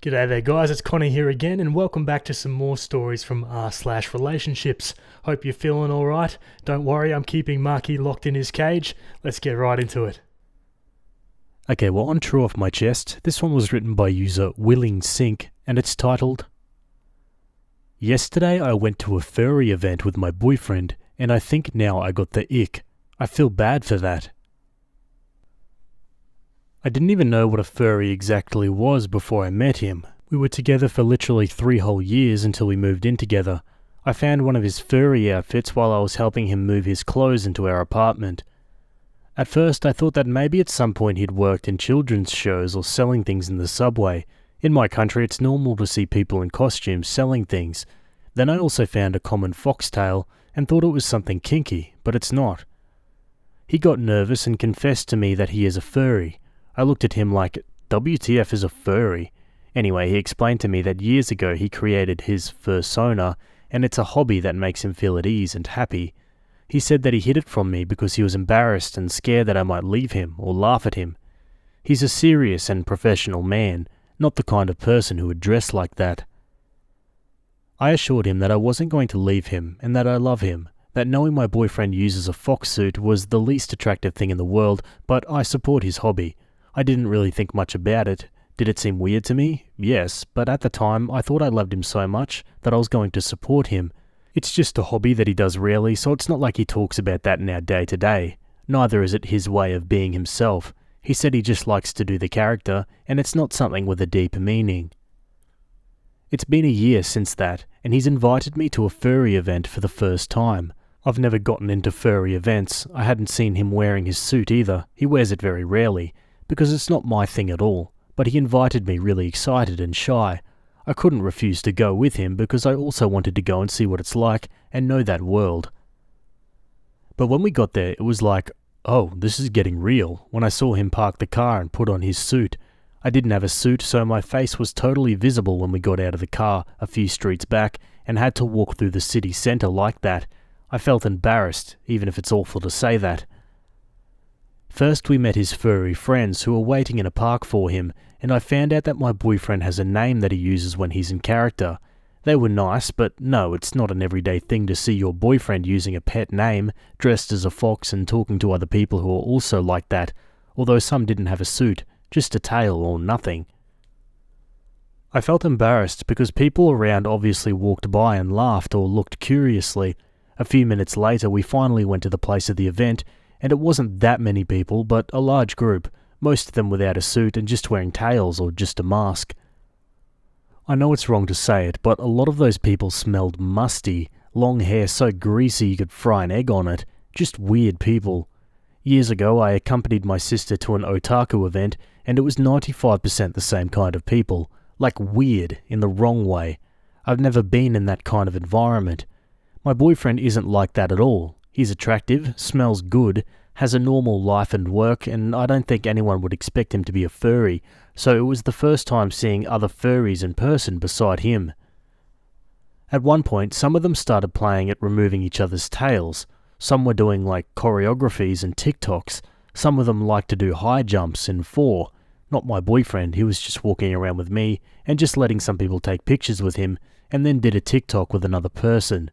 G'day there guys, it's Connie here again and welcome back to some more stories from r/relationships. Hope you're feeling alright. Don't worry, I'm keeping Marky locked in his cage. Let's get right into it. Okay, well, on True Off My Chest, this one was written by user Willing Sink and it's titled, Yesterday I went to a furry event with my boyfriend and I think now I got the ick. I feel bad for that. I didn't even know what a furry exactly was before I met him. We were together for literally 3 whole years until we moved in together. I found one of his furry outfits while I was helping him move his clothes into our apartment. At first I thought that maybe at some point he'd worked in children's shows or selling things in the subway. In my country it's normal to see people in costumes selling things. Then I also found a common foxtail and thought it was something kinky, but it's not. He got nervous and confessed to me that he is a furry. I looked at him like, WTF is a furry? Anyway, he explained to me that years ago he created his fursona, and it's a hobby that makes him feel at ease and happy. He said that he hid it from me because he was embarrassed and scared that I might leave him or laugh at him. He's a serious and professional man, not the kind of person who would dress like that. I assured him that I wasn't going to leave him and that I love him, that knowing my boyfriend uses a fox suit was the least attractive thing in the world, but I support his hobby. I didn't really think much about it. Did it seem weird to me? Yes, but at the time I thought I loved him so much that I was going to support him. It's just a hobby that he does rarely, so it's not like he talks about that in our day-to-day. Neither is it his way of being himself. He said he just likes to do the character, and it's not something with a deep meaning. It's been a year since that, and he's invited me to a furry event for the first time. I've never gotten into furry events. I hadn't seen him wearing his suit either. He wears it very rarely, because it's not my thing at all, but he invited me really excited and shy. I couldn't refuse to go with him because I also wanted to go and see what it's like and know that world. But when we got there, it was like, oh, this is getting real, when I saw him park the car and put on his suit. I didn't have a suit, so my face was totally visible when we got out of the car a few streets back and had to walk through the city centre like that. I felt embarrassed, even if it's awful to say that. First we met his furry friends who were waiting in a park for him, and I found out that my boyfriend has a name that he uses when he's in character. They were nice, but no, it's not an everyday thing to see your boyfriend using a pet name, dressed as a fox and talking to other people who are also like that, although some didn't have a suit, just a tail or nothing. I felt embarrassed because people around obviously walked by and laughed or looked curiously. A few minutes later we finally went to the place of the event, and it wasn't that many people, but a large group, most of them without a suit and just wearing tails or just a mask. I know it's wrong to say it, but a lot of those people smelled musty, long hair so greasy you could fry an egg on it, just weird people. Years ago I accompanied my sister to an otaku event, and it was 95% the same kind of people, like weird in the wrong way. I've never been in that kind of environment. My boyfriend isn't like that at all. He's attractive, smells good, has a normal life and work, and I don't think anyone would expect him to be a furry, so it was the first time seeing other furries in person beside him. At one point, some of them started playing at removing each other's tails. Some were doing like choreographies and TikToks. Some of them liked to do high jumps in 4. Not my boyfriend, he was just walking around with me and just letting some people take pictures with him, and then did a TikTok with another person.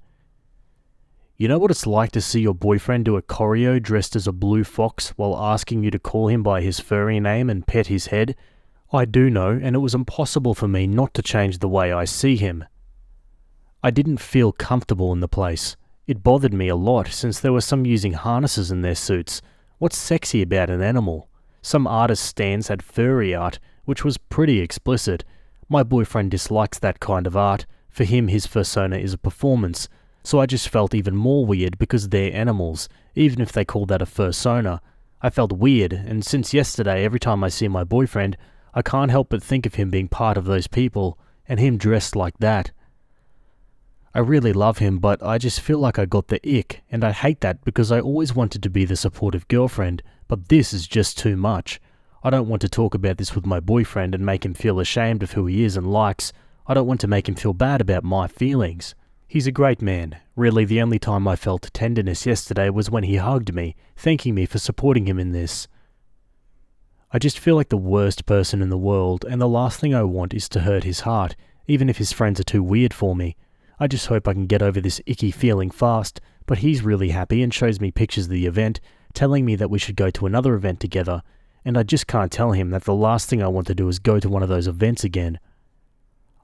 You know what it's like to see your boyfriend do a choreo dressed as a blue fox while asking you to call him by his furry name and pet his head? I do know, and it was impossible for me not to change the way I see him. I didn't feel comfortable in the place. It bothered me a lot since there were some using harnesses in their suits. What's sexy about an animal? Some artist stands had furry art, which was pretty explicit. My boyfriend dislikes that kind of art. For him, his fursona is a performance. So I just felt even more weird because they're animals, even if they call that a fursona. I felt weird, and since yesterday, every time I see my boyfriend, I can't help but think of him being part of those people, and him dressed like that. I really love him, but I just feel like I got the ick, and I hate that because I always wanted to be the supportive girlfriend, but this is just too much. I don't want to talk about this with my boyfriend and make him feel ashamed of who he is and likes. I don't want to make him feel bad about my feelings. He's a great man. Really, the only time I felt tenderness yesterday was when he hugged me, thanking me for supporting him in this. I just feel like the worst person in the world, and the last thing I want is to hurt his heart, even if his friends are too weird for me. I just hope I can get over this icky feeling fast, but he's really happy and shows me pictures of the event, telling me that we should go to another event together, and I just can't tell him that the last thing I want to do is go to one of those events again.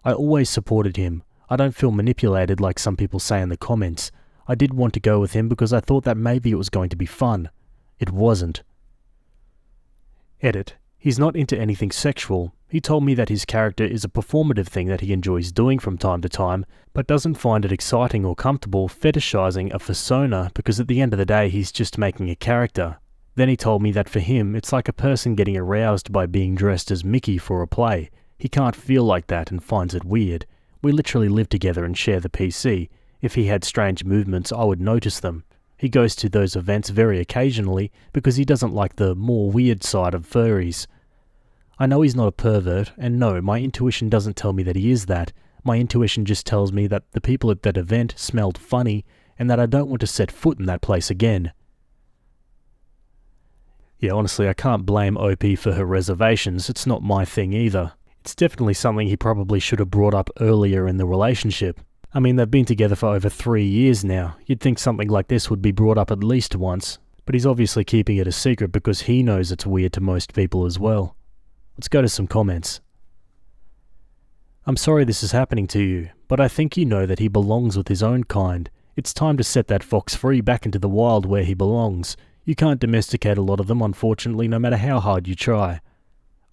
I always supported him. I don't feel manipulated like some people say in the comments. I did want to go with him because I thought that maybe it was going to be fun. It wasn't. Edit. He's not into anything sexual. He told me that his character is a performative thing that he enjoys doing from time to time, but doesn't find it exciting or comfortable fetishizing a persona because at the end of the day he's just making a character. Then he told me that for him it's like a person getting aroused by being dressed as Mickey for a play. He can't feel like that and finds it weird. We literally live together and share the PC. If he had strange movements, I would notice them. He goes to those events very occasionally because he doesn't like the more weird side of furries. I know he's not a pervert, and no, my intuition doesn't tell me that he is that. My intuition just tells me that the people at that event smelled funny, and that I don't want to set foot in that place again. Yeah, honestly, I can't blame OP for her reservations. It's not my thing either. It's definitely something he probably should have brought up earlier in the relationship. I mean, they've been together for over 3 years now. You'd think something like this would be brought up at least once. But he's obviously keeping it a secret because he knows it's weird to most people as well. Let's go to some comments. I'm sorry this is happening to you, but I think you know that he belongs with his own kind. It's time to set that fox free back into the wild where he belongs. You can't domesticate a lot of them, unfortunately, no matter how hard you try.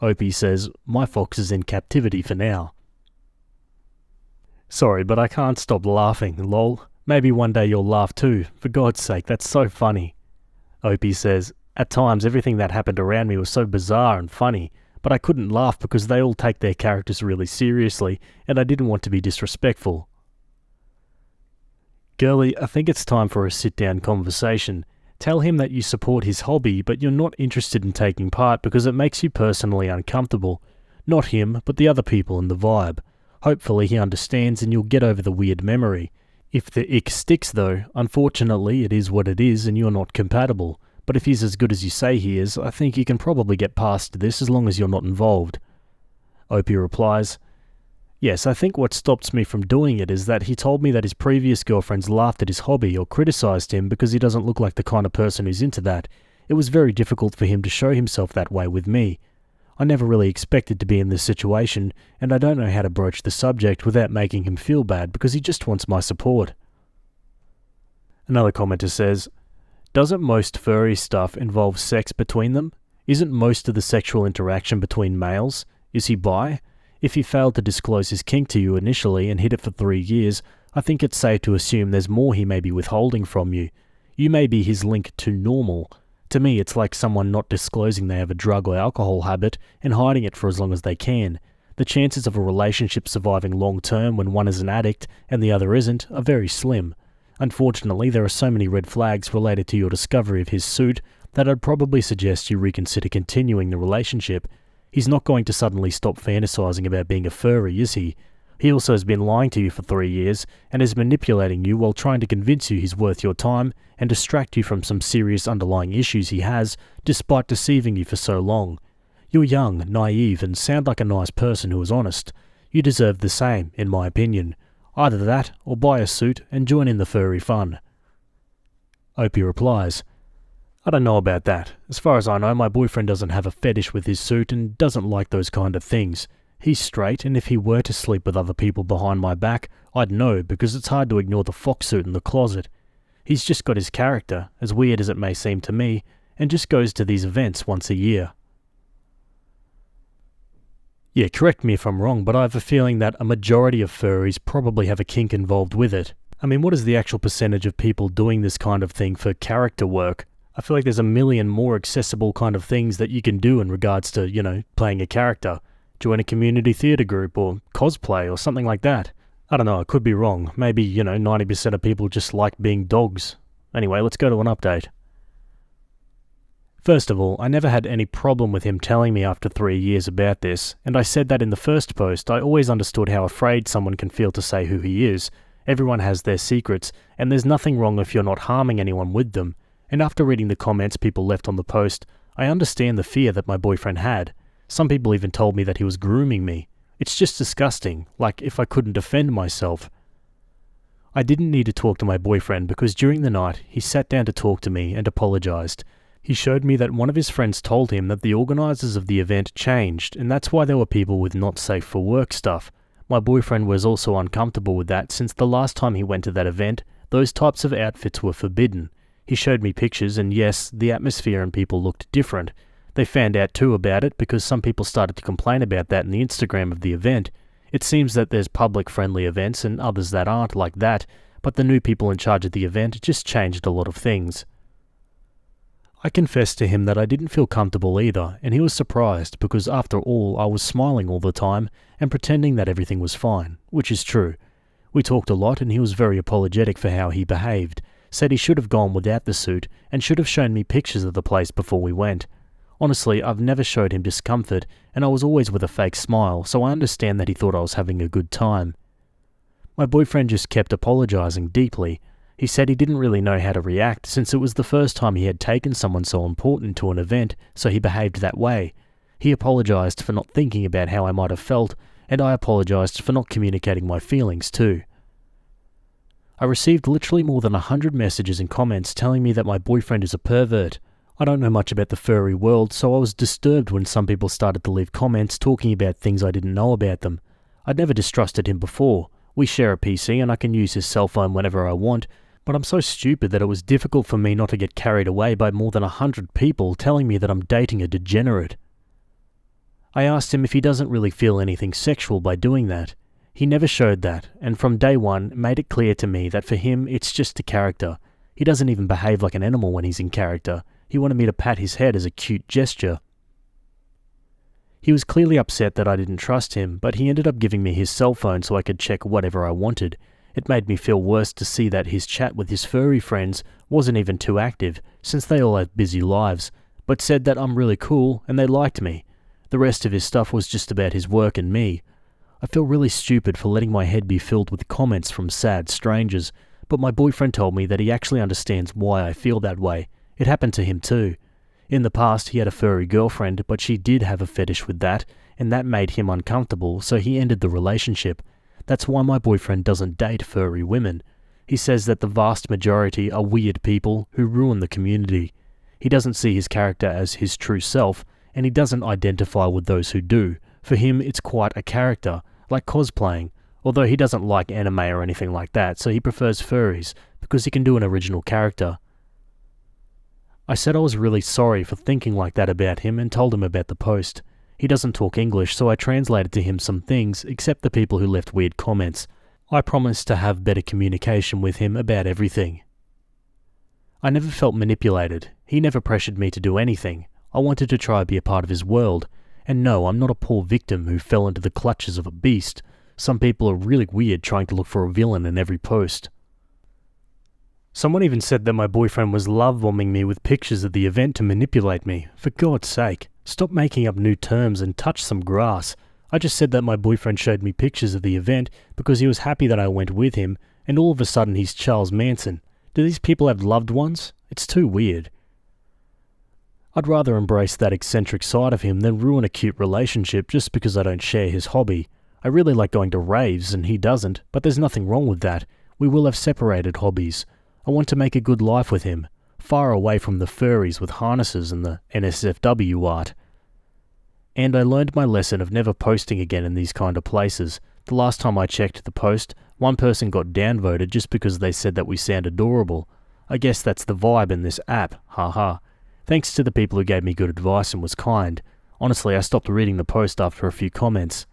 Opie says, my fox is in captivity for now. Sorry, but I can't stop laughing, lol. Maybe one day you'll laugh too. For God's sake, that's so funny. Opie says, at times everything that happened around me was so bizarre and funny, but I couldn't laugh because they all take their characters really seriously, and I didn't want to be disrespectful. Girlie, I think it's time for a sit-down conversation. Tell him that you support his hobby, but you're not interested in taking part because it makes you personally uncomfortable. Not him, but the other people in the vibe. Hopefully he understands and you'll get over the weird memory. If the ick sticks though, unfortunately it is what it is and you're not compatible. But if he's as good as you say he is, I think you can probably get past this as long as you're not involved. Opie replies, yes, I think what stops me from doing it is that he told me that his previous girlfriends laughed at his hobby or criticized him because he doesn't look like the kind of person who's into that. It was very difficult for him to show himself that way with me. I never really expected to be in this situation, and I don't know how to broach the subject without making him feel bad because he just wants my support. Another commenter says, doesn't most furry stuff involve sex between them? Isn't most of the sexual interaction between males? Is he bi? If he failed to disclose his kink to you initially and hid it for 3 years, I think it's safe to assume there's more he may be withholding from you. You may be his link to normal. To me, it's like someone not disclosing they have a drug or alcohol habit and hiding it for as long as they can. The chances of a relationship surviving long term when one is an addict and the other isn't are very slim. Unfortunately, there are so many red flags related to your discovery of his suit that I'd probably suggest you reconsider continuing the relationship. He's not going to suddenly stop fantasizing about being a furry, is he? He also has been lying to you for 3 years and is manipulating you while trying to convince you he's worth your time and distract you from some serious underlying issues he has, despite deceiving you for so long. You're young, naive, and sound like a nice person who is honest. You deserve the same, in my opinion. Either that, or buy a suit and join in the furry fun. Opie replies, I don't know about that. As far as I know, my boyfriend doesn't have a fetish with his suit and doesn't like those kind of things. He's straight, and if he were to sleep with other people behind my back, I'd know because it's hard to ignore the fox suit in the closet. He's just got his character, as weird as it may seem to me, and just goes to these events once a year. Yeah, correct me if I'm wrong, but I have a feeling that a majority of furries probably have a kink involved with it. I mean, what is the actual percentage of people doing this kind of thing for character work? I feel like there's a million more accessible kind of things that you can do in regards to, playing a character. Join a community theatre group or cosplay or something like that. I don't know, I could be wrong. Maybe, 90% of people just like being dogs. Anyway, let's go to an update. First of all, I never had any problem with him telling me after 3 years about this, and I said that in the first post. I always understood how afraid someone can feel to say who he is. Everyone has their secrets, and there's nothing wrong if you're not harming anyone with them. And after reading the comments people left on the post, I understand the fear that my boyfriend had. Some people even told me that he was grooming me. It's just disgusting, like if I couldn't defend myself. I didn't need to talk to my boyfriend because during the night, he sat down to talk to me and apologized. He showed me that one of his friends told him that the organizers of the event changed, and that's why there were people with not safe for work stuff. My boyfriend was also uncomfortable with that since the last time he went to that event, those types of outfits were forbidden. He showed me pictures and yes, the atmosphere and people looked different. They found out too about it because some people started to complain about that in the Instagram of the event. It seems that there's public-friendly events and others that aren't like that, but the new people in charge of the event just changed a lot of things. I confessed to him that I didn't feel comfortable either, and he was surprised because after all I was smiling all the time and pretending that everything was fine, which is true. We talked a lot and he was very apologetic for how he behaved, said he should have gone without the suit and should have shown me pictures of the place before we went. Honestly, I've never showed him discomfort, and I was always with a fake smile, so I understand that he thought I was having a good time. My boyfriend just kept apologizing deeply. He said he didn't really know how to react since it was the first time he had taken someone so important to an event, so he behaved that way. He apologized for not thinking about how I might have felt, and I apologized for not communicating my feelings too. I received literally more than 100 messages and comments telling me that my boyfriend is a pervert. I don't know much about the furry world, so I was disturbed when some people started to leave comments talking about things I didn't know about them. I'd never distrusted him before. We share a PC and I can use his cell phone whenever I want, but I'm so stupid that it was difficult for me not to get carried away by more than 100 people telling me that I'm dating a degenerate. I asked him if he doesn't really feel anything sexual by doing that. He never showed that, and from day one made it clear to me that for him it's just a character. He doesn't even behave like an animal when he's in character. He wanted me to pat his head as a cute gesture. He was clearly upset that I didn't trust him, but he ended up giving me his cell phone so I could check whatever I wanted. It made me feel worse to see that his chat with his furry friends wasn't even too active, since they all have busy lives, but said that I'm really cool and they liked me. The rest of his stuff was just about his work and me. I feel really stupid for letting my head be filled with comments from sad strangers, but my boyfriend told me that he actually understands why I feel that way. It happened to him too. In the past, he had a furry girlfriend, but she did have a fetish with that, and that made him uncomfortable, so he ended the relationship. That's why my boyfriend doesn't date furry women. He says that the vast majority are weird people who ruin the community. He doesn't see his character as his true self, and he doesn't identify with those who do. For him, it's quite a character, like cosplaying, although he doesn't like anime or anything like that, so he prefers furries, because he can do an original character. I said I was really sorry for thinking like that about him and told him about the post. He doesn't talk English, so I translated to him some things, except the people who left weird comments. I promised to have better communication with him about everything. I never felt manipulated. He never pressured me to do anything. I wanted to try to be a part of his world. And no, I'm not a poor victim who fell into the clutches of a beast. Some people are really weird trying to look for a villain in every post. Someone even said that my boyfriend was love-bombing me with pictures of the event to manipulate me. For God's sake, stop making up new terms and touch some grass. I just said that my boyfriend showed me pictures of the event because he was happy that I went with him, and all of a sudden he's Charles Manson. Do these people have loved ones? It's too weird. I'd rather embrace that eccentric side of him than ruin a cute relationship just because I don't share his hobby. I really like going to raves and he doesn't, but there's nothing wrong with that. We will have separated hobbies. I want to make a good life with him, far away from the furries with harnesses and the NSFW art. And I learned my lesson of never posting again in these kind of places. The last time I checked the post, one person got downvoted just because they said that we sound adorable. I guess that's the vibe in this app, haha. Thanks to the people who gave me good advice and was kind. Honestly, I stopped reading the post after a few comments.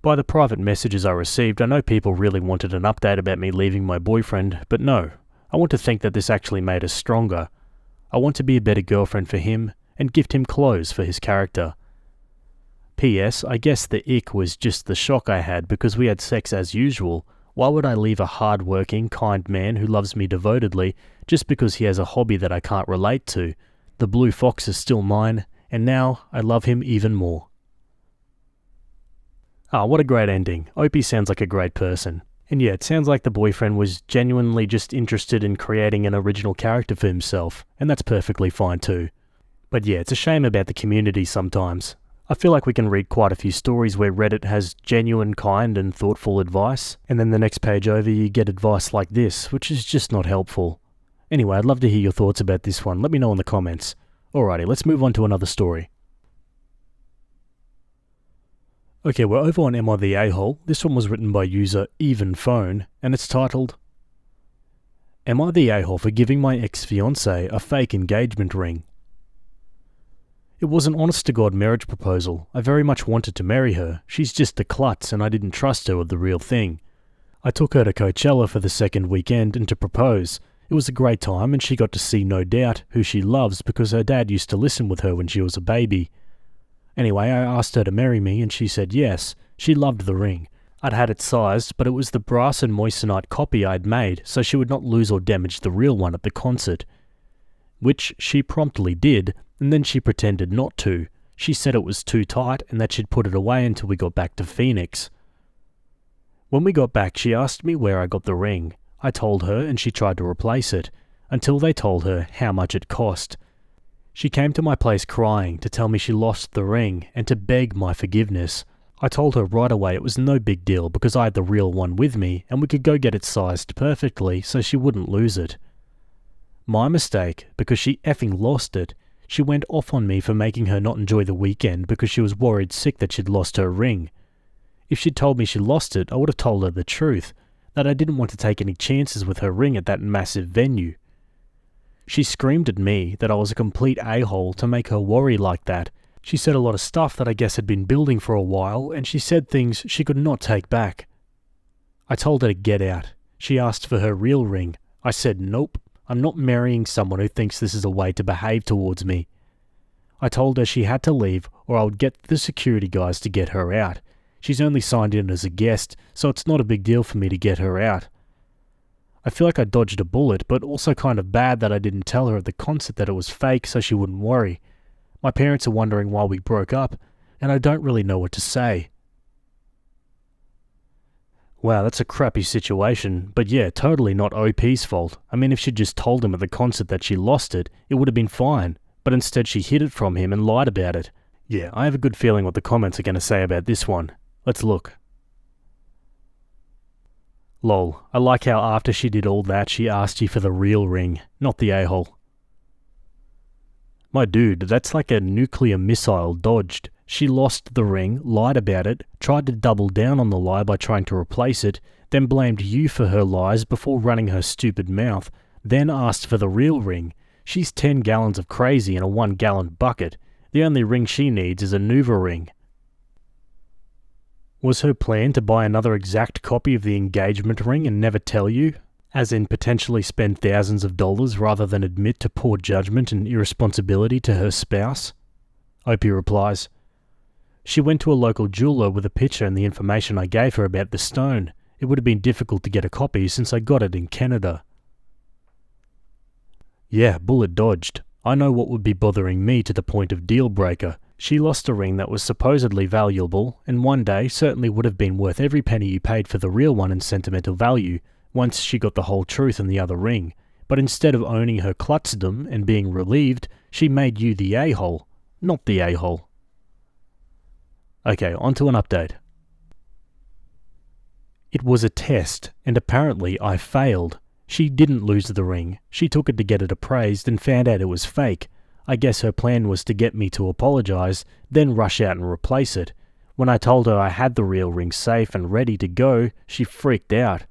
By the private messages I received, I know people really wanted an update about me leaving my boyfriend, but no. I want to think that this actually made us stronger. I want to be a better girlfriend for him, and gift him clothes for his character. P.S. I guess the ick was just the shock I had because we had sex as usual. Why would I leave a hard-working, kind man who loves me devotedly just because he has a hobby that I can't relate to? The blue fox is still mine, and now I love him even more. Ah, what a great ending. Opie sounds like a great person. And yeah, it sounds like the boyfriend was genuinely just interested in creating an original character for himself, and that's perfectly fine too. But yeah, it's a shame about the community sometimes. I feel like we can read quite a few stories where Reddit has genuine, kind and thoughtful advice, and then the next page over you get advice like this, which is just not helpful. Anyway, I'd love to hear your thoughts about this one. Let me know in the comments. Alrighty, let's move on to another story. Okay, we're over on Am I the A-hole? This one was written by user EvenPhone, and it's titled, Am I the A-hole for giving my ex-fiancée a fake engagement ring? It was an honest-to-God marriage proposal. I very much wanted to marry her. She's just a klutz and I didn't trust her with the real thing. I took her to Coachella for the second weekend and to propose. It was a great time and she got to see No Doubt, who she loves because her dad used to listen with her when she was a baby. Anyway, I asked her to marry me and she said yes. She loved the ring. I'd had it sized, but it was the brass and moissanite copy I'd made so she would not lose or damage the real one at the concert. Which she promptly did, and then she pretended not to. She said it was too tight and that she'd put it away until we got back to Phoenix. When we got back, she asked me where I got the ring. I told her and she tried to replace it, until they told her how much it cost. She came to my place crying to tell me she lost the ring and to beg my forgiveness. I told her right away it was no big deal because I had the real one with me and we could go get it sized perfectly so she wouldn't lose it. My mistake, because she effing lost it. She went off on me for making her not enjoy the weekend because she was worried sick that she'd lost her ring. If she'd told me she lost it, I would have told her the truth, that I didn't want to take any chances with her ring at that massive venue. She screamed at me that I was a complete a-hole to make her worry like that. She said a lot of stuff that I guess had been building for a while, and she said things she could not take back. I told her to get out. She asked for her real ring. I said nope. I'm not marrying someone who thinks this is a way to behave towards me. I told her she had to leave or I would get the security guys to get her out. She's only signed in as a guest, so it's not a big deal for me to get her out. I feel like I dodged a bullet, but also kind of bad that I didn't tell her at the concert that it was fake so she wouldn't worry. My parents are wondering why we broke up, and I don't really know what to say. Wow, that's a crappy situation, but yeah, totally not OP's fault. I mean, if she'd just told him at the concert that she lost it, it would have been fine, but instead she hid it from him and lied about it. Yeah, I have a good feeling what the comments are going to say about this one. Let's look. Lol, I like how after she did all that, she asked you for the real ring, not the a-hole. My dude, that's like a nuclear missile dodged. She lost the ring, lied about it, tried to double down on the lie by trying to replace it, then blamed you for her lies before running her stupid mouth, then asked for the real ring. She's 10 gallons of crazy in a 1-gallon bucket. The only ring she needs is a Nuva ring. Was her plan to buy another exact copy of the engagement ring and never tell you? As in potentially spend thousands of dollars rather than admit to poor judgment and irresponsibility to her spouse? Opie replies, She went to a local jeweler with a picture and the information I gave her about the stone. It would have been difficult to get a copy since I got it in Canada. Yeah, bullet dodged. I know what would be bothering me to the point of deal breaker. She lost a ring that was supposedly valuable, and one day certainly would have been worth every penny you paid for the real one in sentimental value, once she got the whole truth in the other ring. But instead of owning her klutzdom and being relieved, she made you the a-hole, not the a-hole. Okay, on to an update. It was a test, and apparently I failed. She didn't lose the ring. She took it to get it appraised and found out it was fake. I guess her plan was to get me to apologize, then rush out and replace it. When I told her I had the real ring safe and ready to go, she freaked out.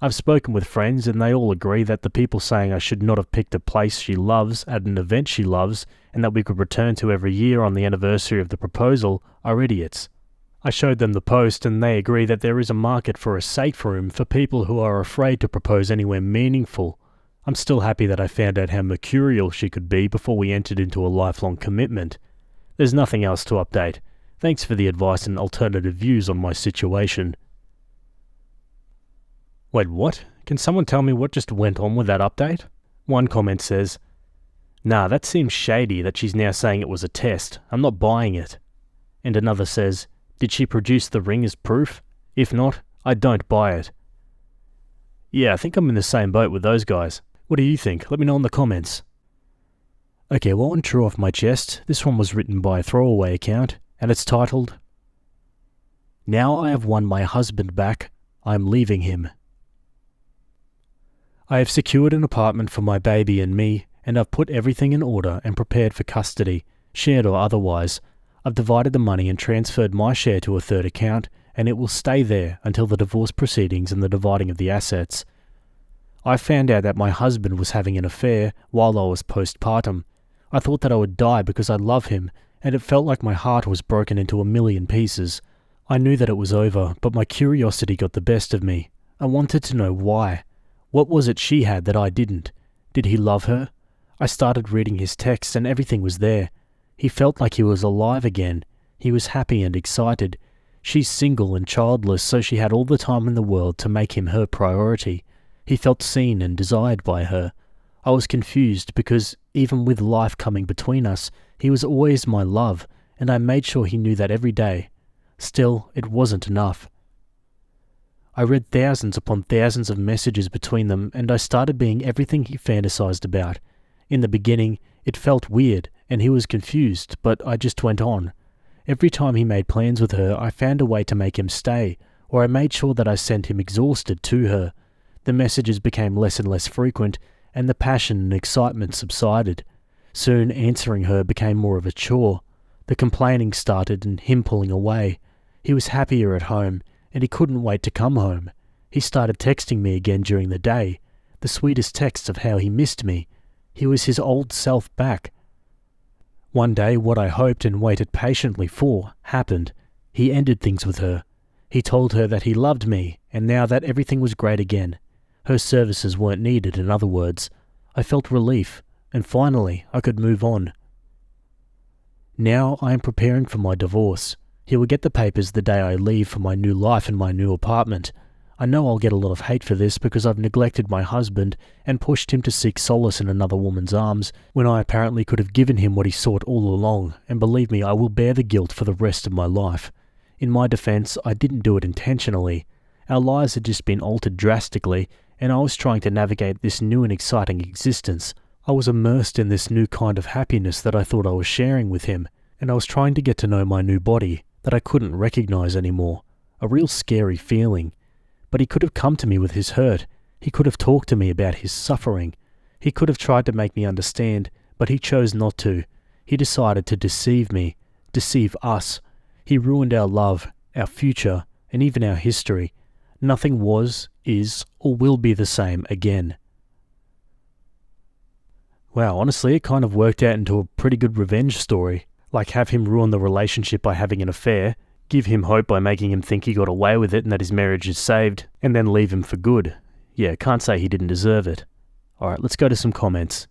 I've spoken with friends and they all agree that the people saying I should not have picked a place she loves at an event she loves and that we could return to every year on the anniversary of the proposal are idiots. I showed them the post and they agree that there is a market for a safe room for people who are afraid to propose anywhere meaningful. I'm still happy that I found out how mercurial she could be before we entered into a lifelong commitment. There's nothing else to update. Thanks for the advice and alternative views on my situation. Wait, what? Can someone tell me what just went on with that update? One comment says, Nah, that seems shady that she's now saying it was a test. I'm not buying it. And another says, Did she produce the ring as proof? If not, I don't buy it. Yeah, I think I'm in the same boat with those guys. What do you think? Let me know in the comments. Okay, well, one true off my chest. This one was written by a throwaway account, and it's titled, Now I have won my husband back, I'm leaving him. I have secured an apartment for my baby and me, and I've put everything in order and prepared for custody, shared or otherwise. I've divided the money and transferred my share to a third account, and it will stay there until the divorce proceedings and the dividing of the assets. I found out that my husband was having an affair while I was postpartum. I thought that I would die because I love him, and it felt like my heart was broken into a million pieces. I knew that it was over, but my curiosity got the best of me. I wanted to know why. What was it she had that I didn't? Did he love her? I started reading his texts and everything was there. He felt like he was alive again. He was happy and excited. She's single and childless, so she had all the time in the world to make him her priority. He felt seen and desired by her. I was confused because, even with life coming between us, he was always my love, and I made sure he knew that every day. Still, it wasn't enough. I read thousands upon thousands of messages between them, and I started being everything he fantasized about. In the beginning, it felt weird, and he was confused, but I just went on. Every time he made plans with her, I found a way to make him stay, or I made sure that I sent him exhausted to her. The messages became less and less frequent, and the passion and excitement subsided. Soon, answering her became more of a chore. The complaining started and him pulling away. He was happier at home, and he couldn't wait to come home. He started texting me again during the day, the sweetest texts of how he missed me. He was his old self back. One day, what I hoped and waited patiently for happened. He ended things with her. He told her that he loved me, and now that everything was great again. Her services weren't needed, in other words. I felt relief, and finally I could move on. Now I am preparing for my divorce. He will get the papers the day I leave for my new life and my new apartment. I know I'll get a lot of hate for this because I've neglected my husband and pushed him to seek solace in another woman's arms when I apparently could have given him what he sought all along, and believe me, I will bear the guilt for the rest of my life. In my defense, I didn't do it intentionally. Our lives had just been altered drastically, and I was trying to navigate this new and exciting existence. I was immersed in this new kind of happiness that I thought I was sharing with him, and I was trying to get to know my new body that I couldn't recognize anymore. A real scary feeling. But he could have come to me with his hurt. He could have talked to me about his suffering. He could have tried to make me understand, but he chose not to. He decided to deceive me, deceive us. He ruined our love, our future, and even our history. Nothing was, is, or will be the same again. Wow, honestly, it kind of worked out into a pretty good revenge story. Like have him ruin the relationship by having an affair, give him hope by making him think he got away with it and that his marriage is saved, and then leave him for good. Yeah, can't say he didn't deserve it. Alright, let's go to some comments.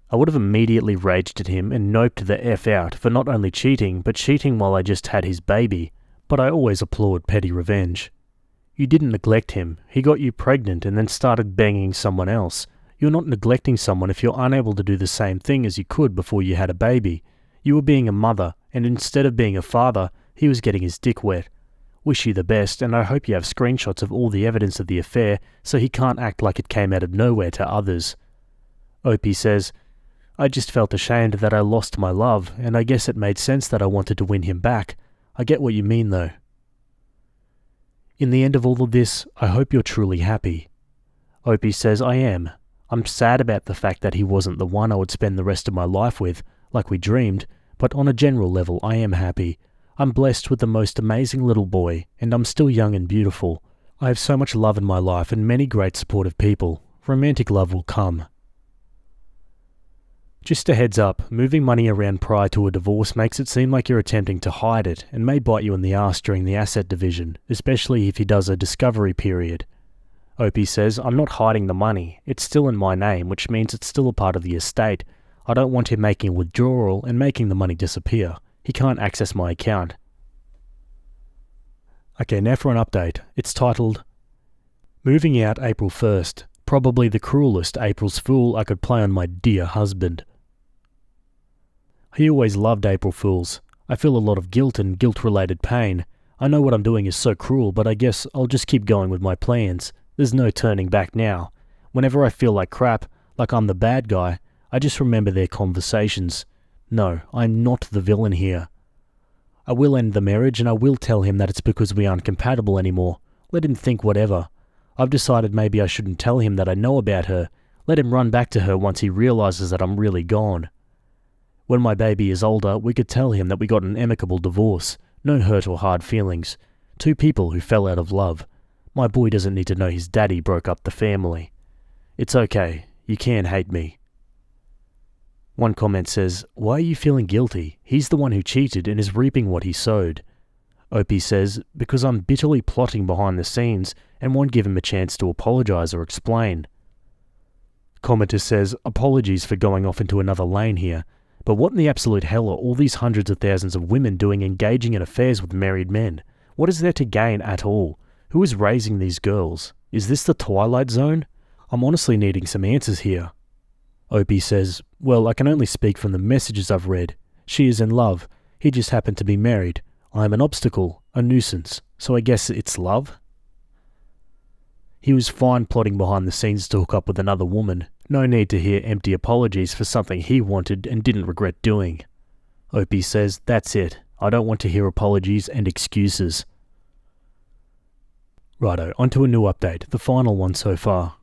I would have immediately raged at him and noped the F out for not only cheating, but cheating while I just had his baby. But I always applaud petty revenge. You didn't neglect him. He got you pregnant and then started banging someone else. You're not neglecting someone if you're unable to do the same thing as you could before you had a baby. You were being a mother, and instead of being a father, he was getting his dick wet. Wish you the best, and I hope you have screenshots of all the evidence of the affair so he can't act like it came out of nowhere to others. Opie says, I just felt ashamed that I lost my love, and I guess it made sense that I wanted to win him back. I get what you mean though. In the end of all of this, I hope you're truly happy. Opie says, I am. I'm sad about the fact that he wasn't the one I would spend the rest of my life with, like we dreamed, but on a general level I am happy. I'm blessed with the most amazing little boy, and I'm still young and beautiful. I have so much love in my life and many great supportive people. Romantic love will come. Just a heads up, moving money around prior to a divorce makes it seem like you're attempting to hide it and may bite you in the ass during the asset division, especially if he does a discovery period. Opie says, I'm not hiding the money. It's still in my name, which means it's still a part of the estate. I don't want him making a withdrawal and making the money disappear. He can't access my account. Okay, now for an update. It's titled, Moving Out April 1st. Probably the cruelest April's Fool I could play on my dear husband. He always loved April Fools. I feel a lot of guilt and guilt-related pain. I know what I'm doing is so cruel, but I guess I'll just keep going with my plans. There's no turning back now. Whenever I feel like crap, like I'm the bad guy, I just remember their conversations. No, I'm not the villain here. I will end the marriage and I will tell him that it's because we aren't compatible anymore. Let him think whatever. I've decided maybe I shouldn't tell him that I know about her. Let him run back to her once he realizes that I'm really gone. When my baby is older, we could tell him that we got an amicable divorce. No hurt or hard feelings. Two people who fell out of love. My boy doesn't need to know his daddy broke up the family. It's okay. You can hate me. One comment says, "Why are you feeling guilty? He's the one who cheated and is reaping what he sowed." Opie says, "Because I'm bitterly plotting behind the scenes and won't give him a chance to apologise or explain." Commenter says, "Apologies for going off into another lane here, but what in the absolute hell are all these hundreds of thousands of women doing engaging in affairs with married men? What is there to gain at all? Who is raising these girls? Is this the Twilight Zone? I'm honestly needing some answers here." Opie says, "Well, I can only speak from the messages I've read. She is in love. He just happened to be married. I'm an obstacle, a nuisance, so I guess it's love?" He was fine plotting behind the scenes to hook up with another woman. No need to hear empty apologies for something he wanted and didn't regret doing. Opie says, "That's it. I don't want to hear apologies and excuses." Righto, onto a new update, the final one so far.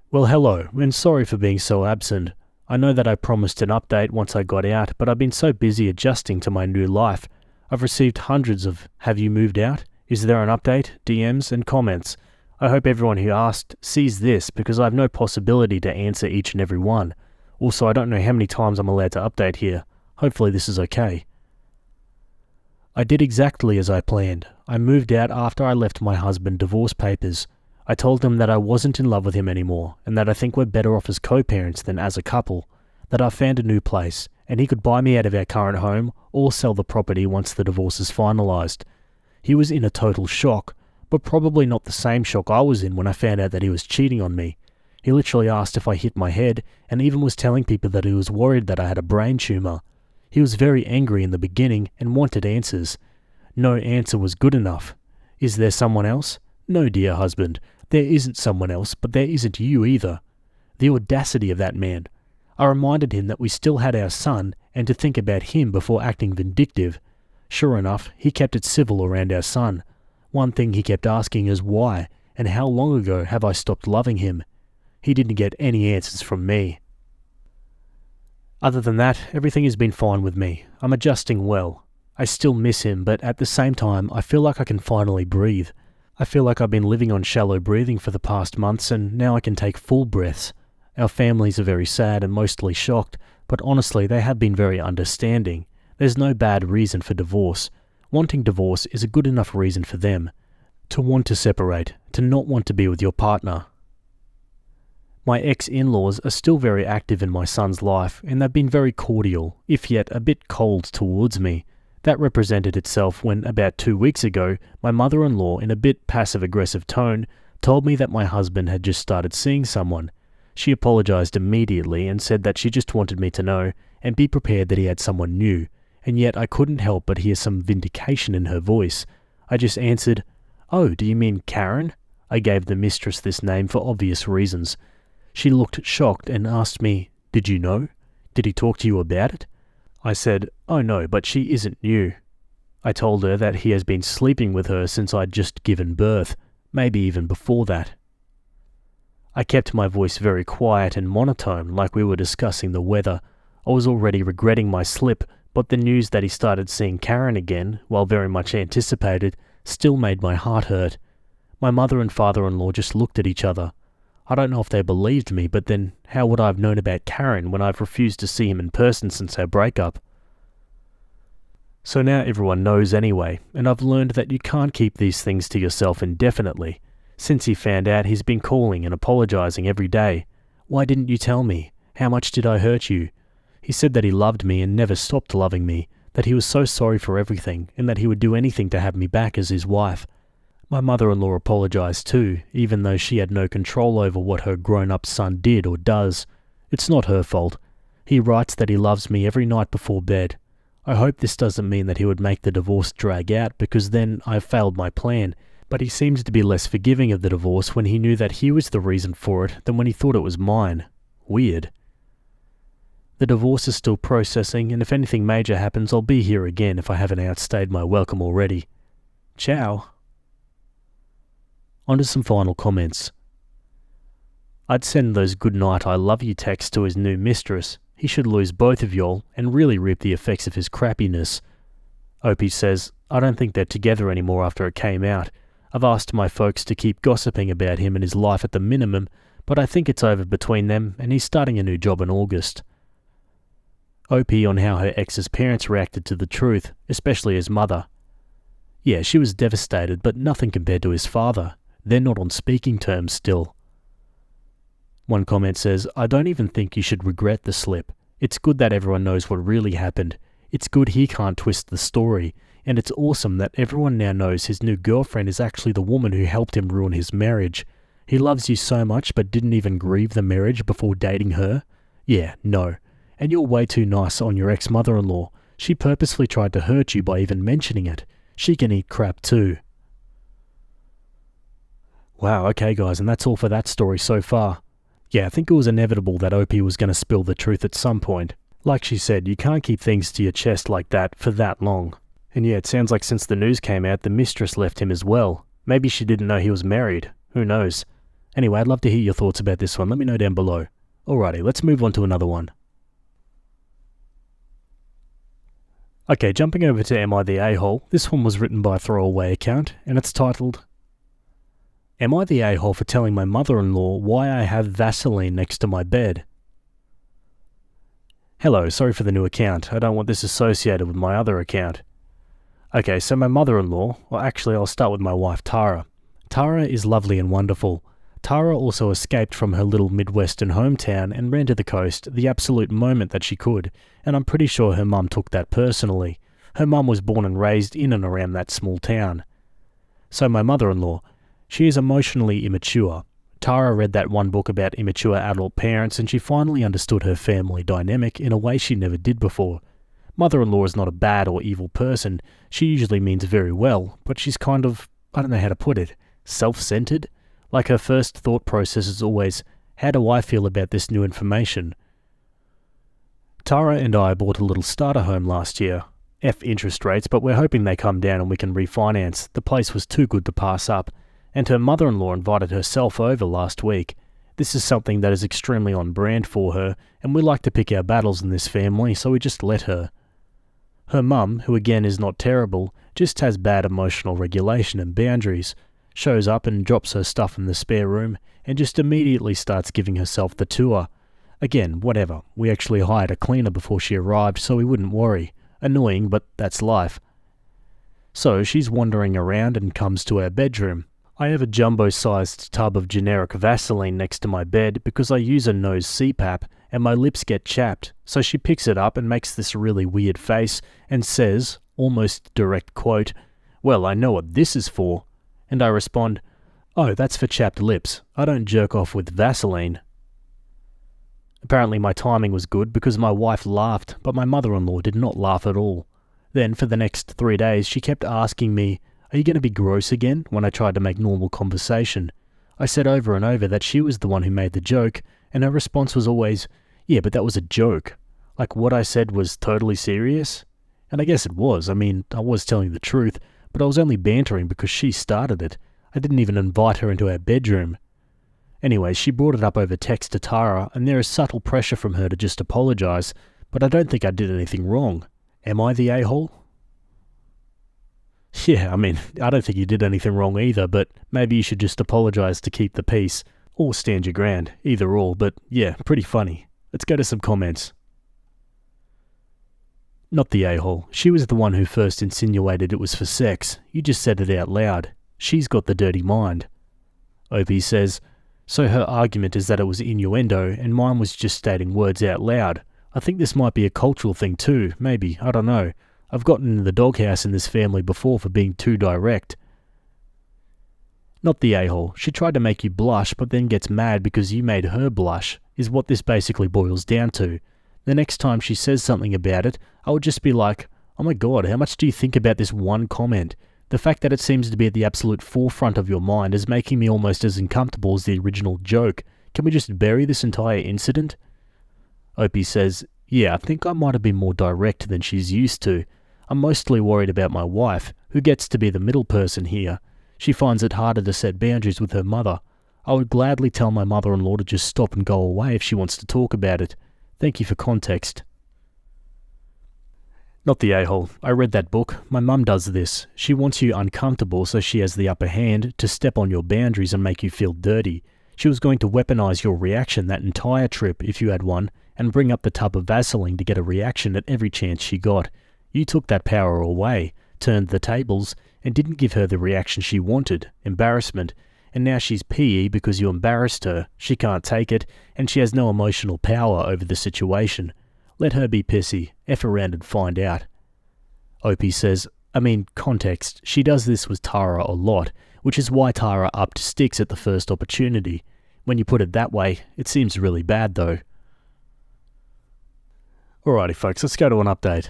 Well, hello, and sorry for being so absent. I know that I promised an update once I got out, but I've been so busy adjusting to my new life. I've received hundreds of "Have you moved out? Is there an update?" DMs and comments. I hope everyone who asked sees this because I have no possibility to answer each and every one. Also, I don't know how many times I'm allowed to update here. Hopefully this is okay. I did exactly as I planned. I moved out after I left my husband divorce papers. I told him that I wasn't in love with him anymore, and that I think we're better off as co-parents than as a couple, that I found a new place, and he could buy me out of our current home or sell the property once the divorce is finalised. He was in a total shock, but probably not the same shock I was in when I found out that he was cheating on me. He literally asked if I hit my head, and even was telling people that he was worried that I had a brain tumour. He was very angry in the beginning and wanted answers. No answer was good enough. Is there someone else? No, dear husband. There isn't someone else, but there isn't you either. The audacity of that man. I reminded him that we still had our son and to think about him before acting vindictive. Sure enough, he kept it civil around our son. One thing he kept asking is why, and how long ago have I stopped loving him? He didn't get any answers from me. Other than that, everything has been fine with me. I'm adjusting well. I still miss him, but at the same time, I feel like I can finally breathe. I feel like I've been living on shallow breathing for the past months, and now I can take full breaths. Our families are very sad and mostly shocked, but honestly, they have been very understanding. There's no bad reason for divorce. Wanting divorce is a good enough reason for them. To want to separate, to not want to be with your partner. My ex-in-laws are still very active in my son's life, and they've been very cordial, if yet a bit cold towards me. That represented itself when, about 2 weeks ago, my mother-in-law, in a bit passive-aggressive tone, told me that my husband had just started seeing someone. She apologised immediately and said that she just wanted me to know and be prepared that he had someone new, and yet I couldn't help but hear some vindication in her voice. I just answered, "Oh, do you mean Karen?" I gave the mistress this name for obvious reasons. She looked shocked and asked me, "Did you know? Did he talk to you about it?" I said, "Oh no, but she isn't new." I told her that he has been sleeping with her since I'd just given birth, maybe even before that. I kept my voice very quiet and monotone like we were discussing the weather. I was already regretting my slip, but the news that he started seeing Karen again, while very much anticipated, still made my heart hurt. My mother and father-in-law just looked at each other. I don't know if they believed me, but then how would I have known about Karen when I've refused to see him in person since our breakup? So now everyone knows anyway, and I've learned that you can't keep these things to yourself indefinitely. Since he found out, he's been calling and apologising every day. "Why didn't you tell me? How much did I hurt you?" He said that he loved me and never stopped loving me, that he was so sorry for everything, and that he would do anything to have me back as his wife. My mother-in-law apologised too, even though she had no control over what her grown-up son did or does. It's not her fault. He writes that he loves me every night before bed. I hope this doesn't mean that he would make the divorce drag out, because then I've failed my plan, but he seems to be less forgiving of the divorce when he knew that he was the reason for it than when he thought it was mine. Weird. The divorce is still processing, and if anything major happens, I'll be here again if I haven't outstayed my welcome already. Ciao. On to some final comments. I'd send those good night I love you texts to his new mistress. He should lose both of y'all and really reap the effects of his crappiness. Opie says, I don't think they're together anymore after it came out. I've asked my folks to keep gossiping about him and his life at the minimum, but I think it's over between them and he's starting a new job in August. Opie on how her ex's parents reacted to the truth, especially his mother. Yeah, she was devastated, but nothing compared to his father. They're not on speaking terms still. One comment says, I don't even think you should regret the slip. It's good that everyone knows what really happened. It's good he can't twist the story. And it's awesome that everyone now knows his new girlfriend is actually the woman who helped him ruin his marriage. He loves you so much but didn't even grieve the marriage before dating her? Yeah, no. And you're way too nice on your ex-mother-in-law. She purposefully tried to hurt you by even mentioning it. She can eat crap too. Wow, okay guys, and that's all for that story so far. Yeah, I think it was inevitable that Opie was going to spill the truth at some point. Like she said, you can't keep things to your chest like that for that long. And yeah, it sounds like since the news came out, the mistress left him as well. Maybe she didn't know he was married. Who knows? Anyway, I'd love to hear your thoughts about this one. Let me know down below. Alrighty, let's move on to another one. Okay, jumping over to Am I the A-hole? This one was written by a throwaway account, and it's titled, Am I the a-hole for telling my mother-in-law why I have Vaseline next to my bed? Hello, sorry for the new account. I don't want this associated with my other account. Okay, so my mother-in-law, well actually I'll start with my wife Tara. Tara is lovely and wonderful. Tara also escaped from her little Midwestern hometown and ran to the coast the absolute moment that she could, and I'm pretty sure her mum took that personally. Her mum was born and raised in and around that small town. So my mother-in-law, she is emotionally immature. Tara read that one book about immature adult parents and she finally understood her family dynamic in a way she never did before. Mother-in-law is not a bad or evil person. She usually means very well, but she's kind of, I don't know how to put it, self-centered? Like her first thought process is always, how do I feel about this new information? Tara and I bought a little starter home last year. F interest rates, but we're hoping they come down and we can refinance. The place was too good to pass up. And her mother-in-law invited herself over last week. This is something that is extremely on brand for her, and we like to pick our battles in this family, so we just let her. Her mum, who again is not terrible, just has bad emotional regulation and boundaries, shows up and drops her stuff in the spare room, and just immediately starts giving herself the tour. Again, whatever, we actually hired a cleaner before she arrived so we wouldn't worry. Annoying, but that's life. So she's wandering around and comes to our bedroom. I have a jumbo-sized tub of generic Vaseline next to my bed because I use a nose CPAP and my lips get chapped, so she picks it up and makes this really weird face and says, almost direct quote, "Well, I know what this is for." And I respond, "Oh, that's for chapped lips. I don't jerk off with Vaseline." Apparently my timing was good because my wife laughed, but my mother-in-law did not laugh at all. Then for the next 3 days she kept asking me, "Are you going to be gross again?" when I tried to make normal conversation. I said over and over that she was the one who made the joke, and her response was always, "Yeah, but that was a joke." Like what I said was totally serious? And I guess it was. I mean, I was telling the truth, but I was only bantering because she started it. I didn't even invite her into our bedroom. Anyway, she brought it up over text to Tara, and there is subtle pressure from her to just apologize, but I don't think I did anything wrong. Am I the a-hole? Yeah, I mean, I don't think you did anything wrong either, but maybe you should just apologize to keep the peace, or stand your ground, either or, but yeah, pretty funny. Let's go to some comments. Not the a-hole. She was the one who first insinuated it was for sex. You just said it out loud. She's got the dirty mind. Opie says, so her argument is that it was innuendo, and mine was just stating words out loud. I think this might be a cultural thing too, maybe, I don't know. I've gotten in the doghouse in this family before for being too direct. Not the a-hole. She tried to make you blush, but then gets mad because you made her blush, is what this basically boils down to. The next time she says something about it, I would just be like, oh my god, how much do you think about this one comment? The fact that it seems to be at the absolute forefront of your mind is making me almost as uncomfortable as the original joke. Can we just bury this entire incident? Opie says, "Yeah, I think I might have been more direct than she's used to. I'm mostly worried about my wife, who gets to be the middle person here. She finds it harder to set boundaries with her mother. I would gladly tell my mother-in-law to just stop and go away if she wants to talk about it. Thank you for context." Not the a-hole. I read that book. My mum does this. She wants you uncomfortable so she has the upper hand to step on your boundaries and make you feel dirty. She was going to weaponize your reaction that entire trip, if you had one, and bring up the tub of Vaseline to get a reaction at every chance she got. You took that power away, turned the tables, and didn't give her the reaction she wanted, embarrassment. And now she's PE because you embarrassed her. She can't take it, and she has no emotional power over the situation. Let her be pissy. F around and find out. Opie says, context. She does this with Tara a lot, which is why Tara upped sticks at the first opportunity. When you put it that way, it seems really bad though. Alrighty folks, let's go to an update.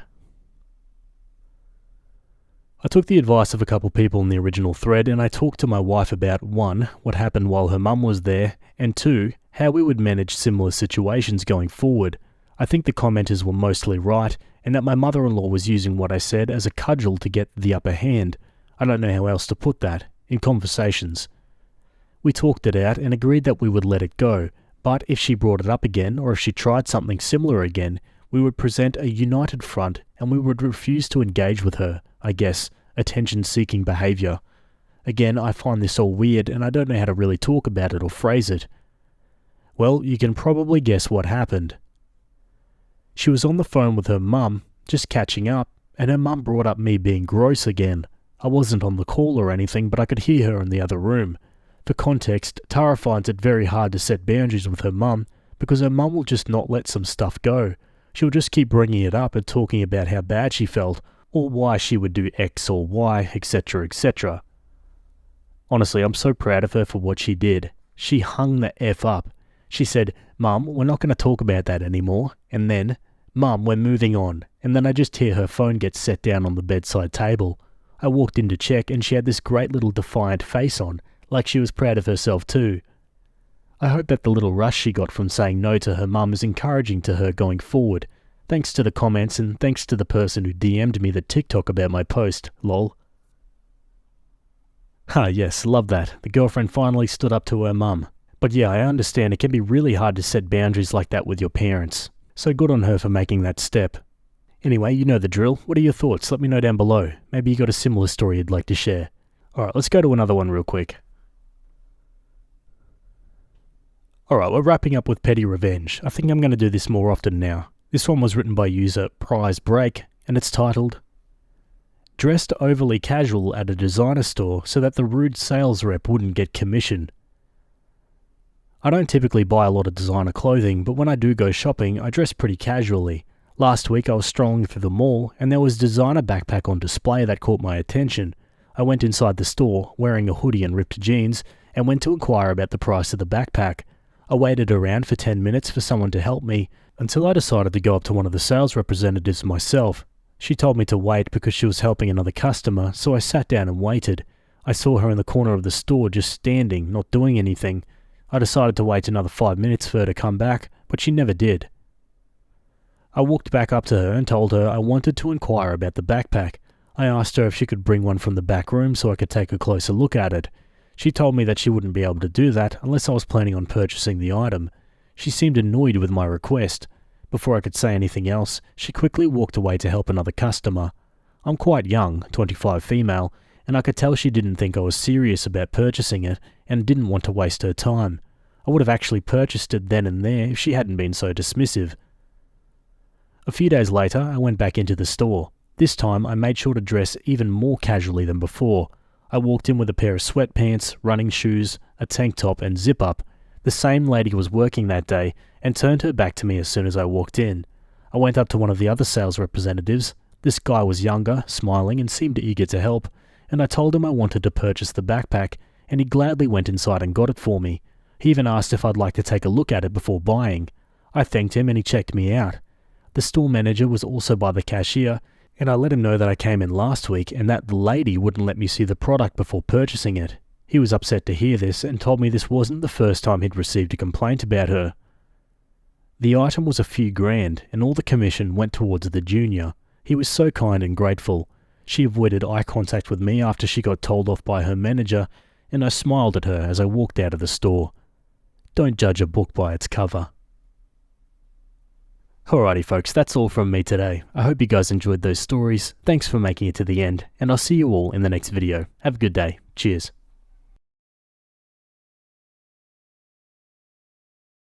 I took the advice of a couple people in the original thread and I talked to my wife about 1. What happened while her mum was there, and 2. How we would manage similar situations going forward. I think the commenters were mostly right, and that my mother-in-law was using what I said as a cudgel to get the upper hand. I don't know how else to put that. In conversations. We talked it out and agreed that we would let it go, but if she brought it up again or if she tried something similar again, we would present a united front and we would refuse to engage with her, I guess, attention-seeking behaviour. Again, I find this all weird and I don't know how to really talk about it or phrase it. Well, you can probably guess what happened. She was on the phone with her mum, just catching up, and her mum brought up me being gross again. I wasn't on the call or anything, but I could hear her in the other room. For context, Tara finds it very hard to set boundaries with her mum because her mum will just not let some stuff go. She'll just keep bringing it up and talking about how bad she felt, or why she would do X or Y, etc., etc. Honestly, I'm so proud of her for what she did. She hung the F up. She said, "Mum, we're not going to talk about that anymore," and then, "Mum, we're moving on," and then I just hear her phone get set down on the bedside table. I walked in to check and she had this great little defiant face on, like she was proud of herself too. I hope that the little rush she got from saying no to her mum is encouraging to her going forward. Thanks to the comments and thanks to the person who DM'd me the TikTok about my post, lol. Yes, love that. The girlfriend finally stood up to her mum. But yeah, I understand it can be really hard to set boundaries like that with your parents. So good on her for making that step. Anyway, you know the drill. What are your thoughts? Let me know down below. Maybe you got a similar story you'd like to share. Alright, let's go to another one real quick. Alright, we're wrapping up with petty revenge. I think I'm going to do this more often now. This one was written by user Prize Break, and it's titled, "Dressed overly casual at a designer store so that the rude sales rep wouldn't get commission." I don't typically buy a lot of designer clothing, but when I do go shopping, I dress pretty casually. Last week I was strolling through the mall, and there was a designer backpack on display that caught my attention. I went inside the store, wearing a hoodie and ripped jeans, and went to inquire about the price of the backpack. I waited around for 10 minutes for someone to help me, until I decided to go up to one of the sales representatives myself. She told me to wait because she was helping another customer, so I sat down and waited. I saw her in the corner of the store just standing, not doing anything. I decided to wait another 5 minutes for her to come back, but she never did. I walked back up to her and told her I wanted to inquire about the backpack. I asked her if she could bring one from the back room so I could take a closer look at it. She told me that she wouldn't be able to do that unless I was planning on purchasing the item. She seemed annoyed with my request. Before I could say anything else, she quickly walked away to help another customer. I'm quite young, 25 female, and I could tell she didn't think I was serious about purchasing it and didn't want to waste her time. I would have actually purchased it then and there if she hadn't been so dismissive. A few days later, I went back into the store. This time, I made sure to dress even more casually than before. I walked in with a pair of sweatpants, running shoes, a tank top and zip-up. The same lady was working that day and turned her back to me as soon as I walked in. I went up to one of the other sales representatives. This guy was younger, smiling and seemed eager to help, and I told him I wanted to purchase the backpack, and he gladly went inside and got it for me. He even asked if I'd like to take a look at it before buying. I thanked him and he checked me out. The store manager was also by the cashier, and I let him know that I came in last week and that the lady wouldn't let me see the product before purchasing it. He was upset to hear this and told me this wasn't the first time he'd received a complaint about her. The item was a few grand, and all the commission went towards the junior. He was so kind and grateful. She avoided eye contact with me after she got told off by her manager, and I smiled at her as I walked out of the store. Don't judge a book by its cover. Alrighty folks, that's all from me today. I hope you guys enjoyed those stories. Thanks for making it to the end, and I'll see you all in the next video. Have a good day. Cheers.